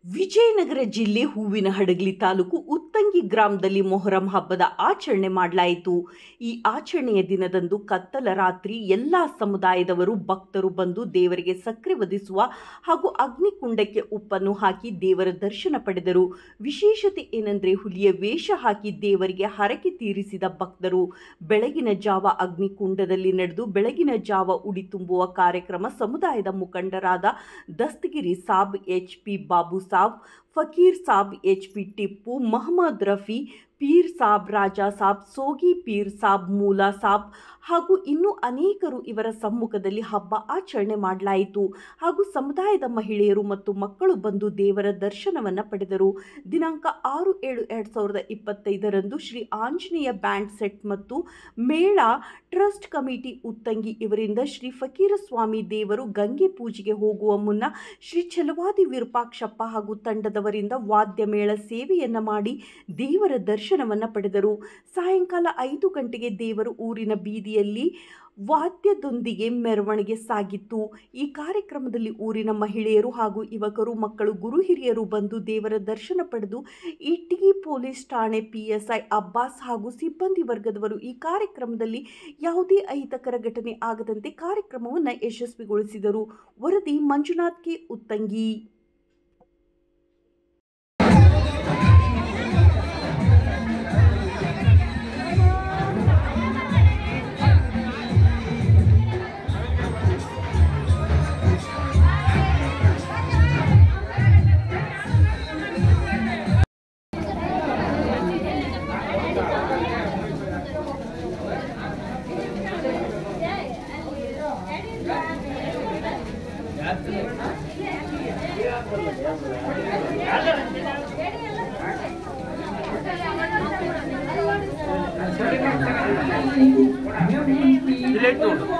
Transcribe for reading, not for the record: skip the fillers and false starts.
ವಿಜಯನಗರ ಜಿಲ್ಲೆ ಹೂವಿನಹಡಗಲಿ ತಾಲೂಕು ಉತ್ತಂಗಿ ಗ್ರಾಮದಲ್ಲಿ ಮೊಹರಂ ಹಬ್ಬದ ಆಚರಣೆ ಮಾಡಲಾಯಿತು. ಈ ಆಚರಣೆಯ ದಿನದಂದು ಕತ್ತಲ ರಾತ್ರಿ ಎಲ್ಲ ಸಮುದಾಯದವರು ಭಕ್ತರು ಬಂದು ದೇವರಿಗೆ ಸಕ್ಕರೆ ವಧಿಸುವ ಹಾಗೂ ಅಗ್ನಿಕುಂಡಕ್ಕೆ ಉಪ್ಪನ್ನು ಹಾಕಿ ದೇವರ ದರ್ಶನ ಪಡೆದರು. ವಿಶೇಷತೆ ಏನೆಂದರೆ ಹುಲಿಯ ವೇಷ ಹಾಕಿ ದೇವರಿಗೆ ಹರಕೆ ತೀರಿಸಿದ ಭಕ್ತರು ಬೆಳಗಿನ ಜಾವ ಅಗ್ನಿಕುಂಡದಲ್ಲಿ ನಡೆದು ಬೆಳಗಿನ ಜಾವ ಉಡಿ ತುಂಬುವ ಕಾರ್ಯಕ್ರಮ ಸಮುದಾಯದ ಮುಖಂಡರಾದ ದಸ್ತಗಿರಿ ಸಾಬ್, ಎಚ್.ಪಿ. ಬಾಬು साहब, फकीर साहब, एच.पी. टिप्पू, मोहम्मद रफ़ी, पीर साहब, राजा साहब, सोगी पीर साहब, मूला साहब ಹಾಗೂ ಇನ್ನೂ ಅನೇಕರು ಇವರ ಸಮ್ಮುಖದಲ್ಲಿ ಹಬ್ಬ ಆಚರಣೆ ಮಾಡಲಾಯಿತು. ಹಾಗೂ ಸಮುದಾಯದ ಮಹಿಳೆಯರು ಮತ್ತು ಮಕ್ಕಳು ಬಂದು ದೇವರ ದರ್ಶನವನ್ನು ಪಡೆದರು. ದಿನಾಂಕ 6/7/2025 ಶ್ರೀ ಆಂಜನೇಯ ಬ್ಯಾಂಡ್ ಸೆಟ್ ಮತ್ತು ಮೇಳ ಟ್ರಸ್ಟ್ ಕಮಿಟಿ ಉತ್ತಂಗಿ ಇವರಿಂದ ಶ್ರೀ ಫಕೀರ ಸ್ವಾಮಿ ದೇವರು ಗಂಗೆ ಪೂಜೆಗೆ ಹೋಗುವ ಮುನ್ನ ಶ್ರೀ ಛಲವಾದಿ ವಿರೂಪಾಕ್ಷಪ್ಪ ಹಾಗೂ ತಂಡದವರಿಂದ ವಾದ್ಯ ಮೇಳ ಸೇವೆಯನ್ನು ಮಾಡಿ ದೇವರ ದರ್ಶನವನ್ನು ಪಡೆದರು. ಸಾಯಂಕಾಲ 5 ಗಂಟೆಗೆ ದೇವರು ಊರಿನ ಬೀದಿಯಲ್ಲಿ ವಾದ್ಯದೊಂದಿಗೆ ಮೆರವಣಿಗೆ ಸಾಗಿತ್ತು. ಈ ಕಾರ್ಯಕ್ರಮದಲ್ಲಿ ಊರಿನ ಮಹಿಳೆಯರು ಹಾಗೂ ಯುವಕರು, ಮಕ್ಕಳು, ಗುರು ಹಿರಿಯರು ಬಂದು ದೇವರ ದರ್ಶನ ಪಡೆದು ಇಟ್ಟಿಗಿ ಪೊಲೀಸ್ ಠಾಣೆ PSI ಅಬ್ಬಾಸ್ ಹಾಗೂ ಸಿಬ್ಬಂದಿ ವರ್ಗದವರು ಈ ಕಾರ್ಯಕ್ರಮದಲ್ಲಿ ಯಾವುದೇ ಅಹಿತಕರ ಘಟನೆ ಆಗದಂತೆ ಕಾರ್ಯಕ್ರಮವನ್ನು ಯಶಸ್ವಿಗೊಳಿಸಿದರು. ವರದಿ ಮಂಜುನಾಥ್ ಕೆ, ಉತ್ತಂಗಿ. डिलीट